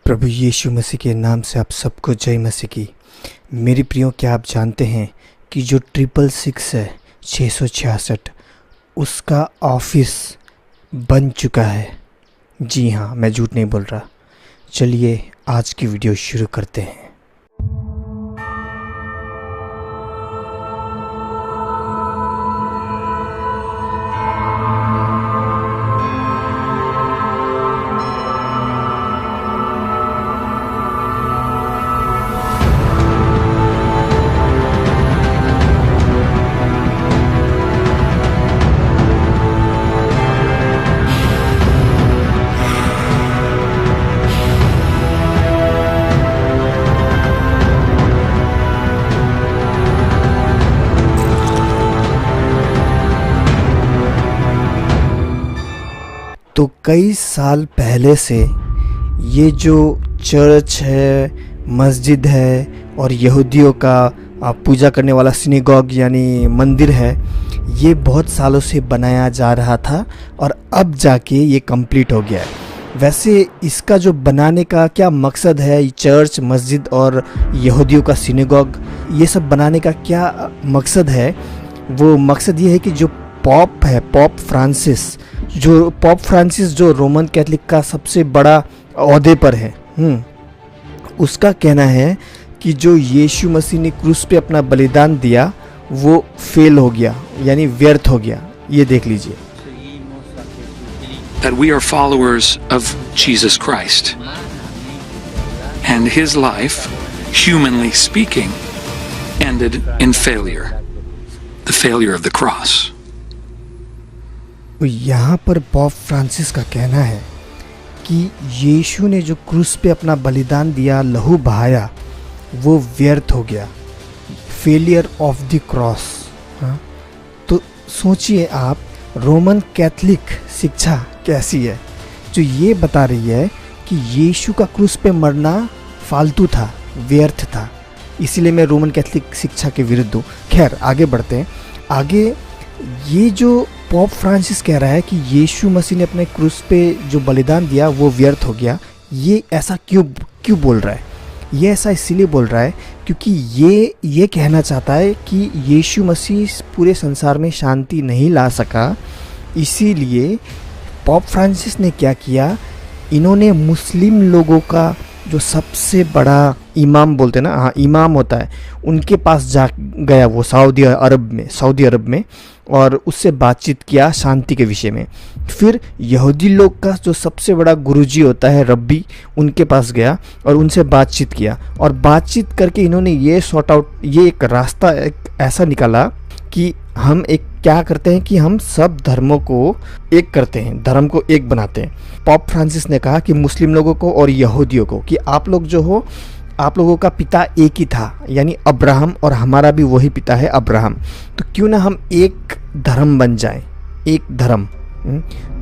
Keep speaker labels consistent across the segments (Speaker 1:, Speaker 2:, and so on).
Speaker 1: प्रभु यीशु मसीह के नाम से आप सबको जय मसीह की। मेरी प्रियो, क्या आप जानते हैं कि जो 666 है 666 उसका ऑफिस बन चुका है। जी हाँ, मैं झूठ नहीं बोल रहा। चलिए आज की वीडियो शुरू करते हैं। तो कई साल पहले से ये जो चर्च है, मस्जिद है और यहूदियों का पूजा करने वाला सिनेगॉग यानी मंदिर है, ये बहुत सालों से बनाया जा रहा था और अब जाके ये कंप्लीट हो गया है। वैसे इसका जो बनाने का क्या मकसद है, ये चर्च, मस्जिद और यहूदियों का सिनेगॉग, ये सब बनाने का क्या मकसद है? वो मकसद ये है कि जो पॉप है, पॉप फ्रांसिस जो रोमन कैथलिक का सबसे बड़ा ओहदे पर है, उसका कहना है कि जो यीशु मसीह ने क्रूस पे अपना बलिदान दिया वो फेल हो गया, यानी व्यर्थ हो गया। ये देख लीजिए।
Speaker 2: That we are followers of Jesus Christ, and his life, humanly speaking, ended in failure, the failure of the cross.
Speaker 1: यहाँ पर पॉप फ्रांसिस का कहना है कि यीशु ने जो क्रूस पे अपना बलिदान दिया, लहू बहाया, वो व्यर्थ हो गया, फेलियर ऑफ द क्रॉस। तो सोचिए आप, रोमन कैथलिक शिक्षा कैसी है, जो ये बता रही है कि यीशु का क्रूस पे मरना फालतू था, व्यर्थ था। इसीलिए मैं रोमन कैथलिक शिक्षा के विरुद्ध हूँ। खैर, आगे बढ़ते हैं। आगे ये जो पॉप फ्रांसिस कह रहा है कि यीशु मसीह ने अपने क्रूस पे जो बलिदान दिया वो व्यर्थ हो गया, ये ऐसा क्यों बोल रहा है? ये ऐसा इसीलिए बोल रहा है क्योंकि ये कहना चाहता है कि यीशु मसीह पूरे संसार में शांति नहीं ला सका। इसीलिए पॉप फ्रांसिस ने क्या किया, इन्होंने मुस्लिम लोगों का जो सबसे बड़ा इमाम बोलते हैं ना, हाँ इमाम होता है, उनके पास जा गया वो सऊदी अरब में और उससे बातचीत किया शांति के विषय में। फिर यहूदी लोग का जो सबसे बड़ा गुरुजी होता है, रब्बी, उनके पास गया और उनसे बातचीत किया। और बातचीत करके इन्होंने ये सॉर्ट आउट, ये एक रास्ता ऐसा निकाला कि हम एक क्या करते हैं कि हम सब धर्मों को एक करते हैं, धर्म को एक बनाते हैं। पॉप फ्रांसिस ने कहा कि मुस्लिम लोगों को और यहूदियों को कि आप लोग जो हो, आप लोगों का पिता एक ही था, यानी अब्राहम, और हमारा भी वही पिता है अब्राहम। तो क्यों ना हम एक धर्म बन जाएं, एक धर्म।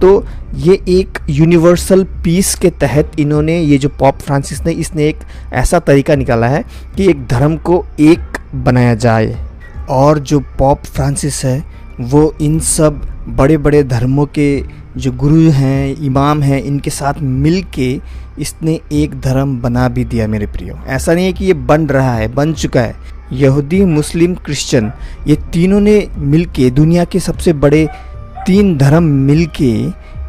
Speaker 1: तो ये एक यूनिवर्सल पीस के तहत इन्होंने, ये जो पॉप फ्रांसिस ने, इसने एक ऐसा तरीका निकाला है कि एक धर्म को एक बनाया जाए। और जो पॉप फ्रांसिस है वो इन सब बड़े बड़े धर्मों के जो गुरु हैं, इमाम हैं, इनके साथ मिल के इसने एक धर्म बना भी दिया। मेरे प्रियो, ऐसा नहीं है कि ये बन रहा है, बन चुका है। यहूदी, मुस्लिम, क्रिश्चियन, ये तीनों ने मिलके, दुनिया के सबसे बड़े 3 धर्म मिलके,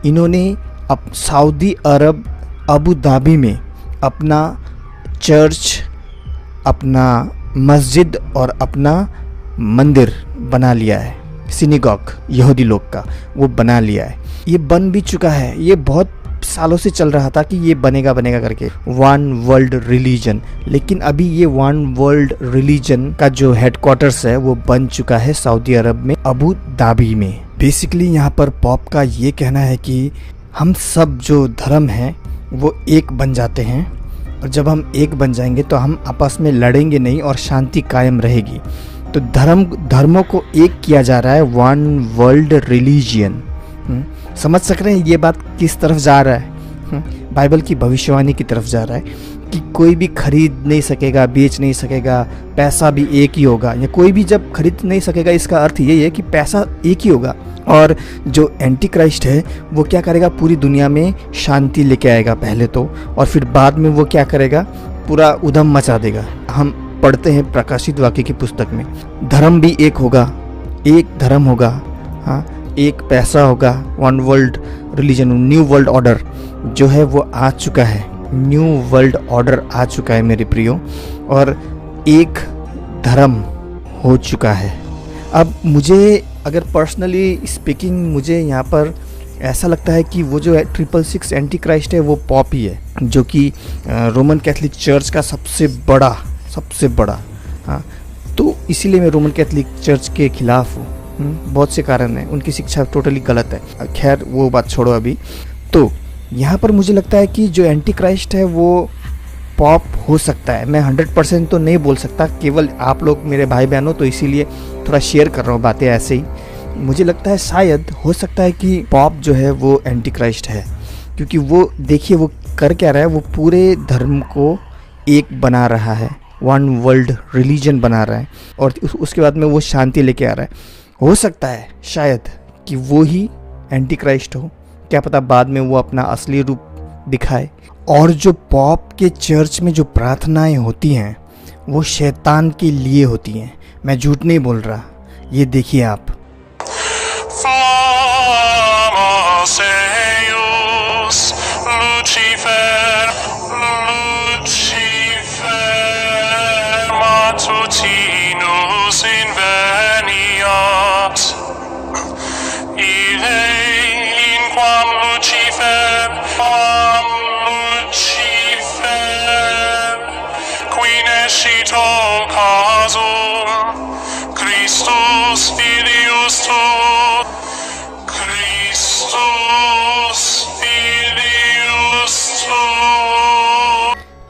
Speaker 1: इन्होंने अब सऊदी अरब, अबू धाबी में अपना चर्च, अपना मस्जिद और अपना मंदिर बना लिया है। सिनेगॉग यहूदी लोग का वो बना लिया है। ये बन भी चुका है। ये बहुत सालों से चल रहा था कि ये बनेगा करके, वन वर्ल्ड रिलीजन। लेकिन अभी ये वन वर्ल्ड रिलीजन का जो हेडक्वार्टर्स है वो बन चुका है सऊदी अरब में, अबू धाबी में। बेसिकली यहाँ पर पॉप का ये कहना है कि हम सब जो धर्म हैं वो एक बन जाते हैं, और जब हम एक बन जाएंगे तो हम आपस में लड़ेंगे नहीं और शांति कायम रहेगी। तो धर्मों को एक किया जा रहा है, वन वर्ल्ड रिलीजियन। समझ सक रहे हैं ये बात किस तरफ जा रहा है? बाइबल की भविष्यवाणी की तरफ जा रहा है कि कोई भी खरीद नहीं सकेगा, बेच नहीं सकेगा, पैसा भी एक ही होगा, या कोई भी जब खरीद नहीं सकेगा इसका अर्थ यही है कि पैसा एक ही होगा। और जो एंटी क्राइस्ट है वो क्या करेगा, पूरी दुनिया में शांति लेके आएगा पहले तो, और फिर बाद में वो क्या करेगा, पूरा उधम मचा देगा। हम पढ़ते हैं प्रकाशित वाक्य की पुस्तक में, धर्म भी एक होगा, एक धर्म होगा, हाँ, एक पैसा होगा, one world religion, new world order जो है वो आ चुका है, न्यू वर्ल्ड ऑर्डर आ चुका है मेरे प्रियो, और एक धर्म हो चुका है। अब मुझे अगर पर्सनली स्पीकिंग, मुझे यहाँ पर ऐसा लगता है कि वो जो 666 एंटी क्राइस्ट है वो पॉप ही है, जो कि रोमन कैथलिक चर्च का सबसे बड़ा, हाँ, तो इसीलिए मैं रोमन कैथलिक चर्च के खिलाफ हूँ। बहुत से कारण हैं, उनकी शिक्षा टोटली गलत है, खैर वो बात छोड़ो अभी। तो यहाँ पर मुझे लगता है कि जो एंटी क्राइस्ट है वो पॉप हो सकता है। मैं 100% तो नहीं बोल सकता, केवल आप लोग मेरे भाई बहनों, तो इसीलिए थोड़ा शेयर कर रहा हूँ बातें ऐसे ही। मुझे लगता है शायद हो सकता है कि पॉप जो है वो एंटी क्राइस्ट है, क्योंकि वो देखिए वो कर क्या रहा है, वो पूरे धर्म को एक बना रहा है, वन वर्ल्ड रिलीजन बना रहा है, और उसके बाद में वो शांति लेके आ रहा है। हो सकता है शायद कि वो ही एंटी क्राइस्ट हो, क्या पता बाद में वो अपना असली रूप दिखाए। और जो पॉप के चर्च में जो प्रार्थनाएं होती हैं वो शैतान के लिए होती हैं, मैं झूठ नहीं बोल रहा, ये देखिए आप।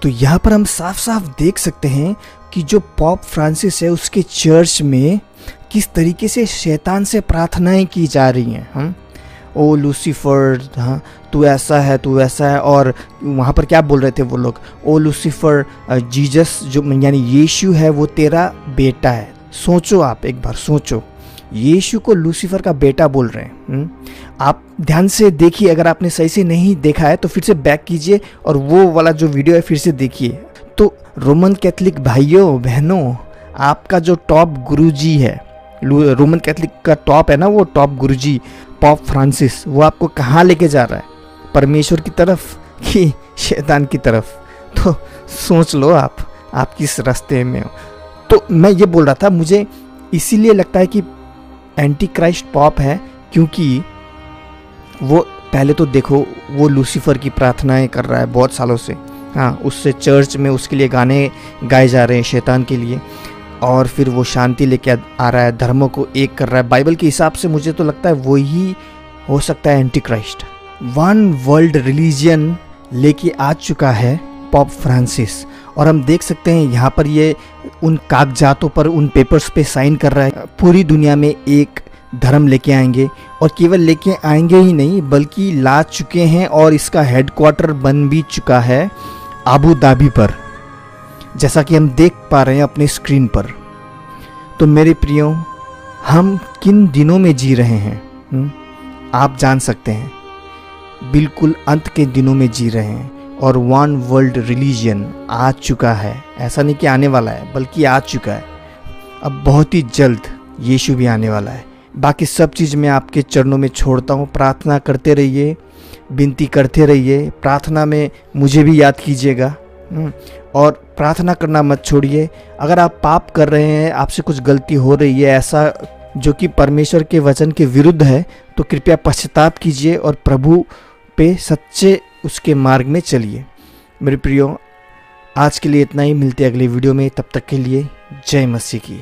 Speaker 1: तो यहाँ पर हम साफ साफ देख सकते हैं कि जो पॉप फ्रांसिस है उसके चर्च में किस तरीके से शैतान से प्रार्थनाएं की जा रही हैं। ओ लूसीफर, हाँ तू ऐसा है, तू वैसा है। और वहाँ पर क्या बोल रहे थे वो लोग, ओ लूसीफर, जीसस जो यानी यीशु है वो तेरा बेटा है। सोचो आप एक बार, सोचो, यीशु को लूसीफर का बेटा बोल रहे हैं। आप ध्यान से देखिए, अगर आपने सही से नहीं देखा है तो फिर से बैक कीजिए और वो वाला जो वीडियो है फिर से देखिए। तो रोमन कैथलिक भाइयों बहनों, आपका जो टॉप गुरुजी है, रोमन कैथलिक का टॉप है ना, वो टॉप गुरुजी पॉप फ्रांसिस, वो आपको कहाँ लेके जा रहा है, परमेश्वर की तरफ कि शैतान की तरफ? तो सोच लो आप किस रास्ते में हो। तो मैं ये बोल रहा था, मुझे इसीलिए लगता है कि एंटी क्राइस्ट पॉप है, क्योंकि वो पहले तो देखो वो लूसीफर की प्रार्थनाएं कर रहा है बहुत सालों से, हाँ, उससे चर्च में उसके लिए गाने गाए जा रहे हैं शैतान के लिए, और फिर वो शांति लेके आ रहा है, धर्मों को एक कर रहा है। बाइबल के हिसाब से मुझे तो लगता है वो ही हो सकता है anti Christ. One world religion लेके आ चुका है पॉप फ्रांसिस, और हम देख सकते हैं यहाँ पर ये उन कागजातों पर, उन पेपर्स पे साइन कर रहा है, पूरी दुनिया में एक धर्म लेके आएंगे, और केवल लेके आएंगे ही नहीं बल्कि ला चुके हैं, और इसका हेडक्वार्टर बन भी चुका है अबू धाबी पर, जैसा कि हम देख पा रहे हैं अपने स्क्रीन पर। तो मेरे प्रियो, हम किन दिनों में जी रहे हैं आप जान सकते हैं, बिल्कुल अंत के दिनों में जी रहे हैं, और वन वर्ल्ड रिलीजन आ चुका है। ऐसा नहीं कि आने वाला है, बल्कि आ चुका है। अब बहुत ही जल्द यीशु भी आने वाला है। बाकी सब चीज़ मैं आपके चरणों में छोड़ता हूँ। प्रार्थना करते रहिए, विनती करते रहिए, प्रार्थना में मुझे भी याद कीजिएगा, और प्रार्थना करना मत छोड़िए। अगर आप पाप कर रहे हैं, आपसे कुछ गलती हो रही है ऐसा जो कि परमेश्वर के वचन के विरुद्ध है, तो कृपया पश्चाताप कीजिए और प्रभु पे सच्चे उसके मार्ग में चलिए। मेरे प्रियो, आज के लिए इतना ही, मिलते हैं अगले वीडियो में, तब तक के लिए जय मसीह की।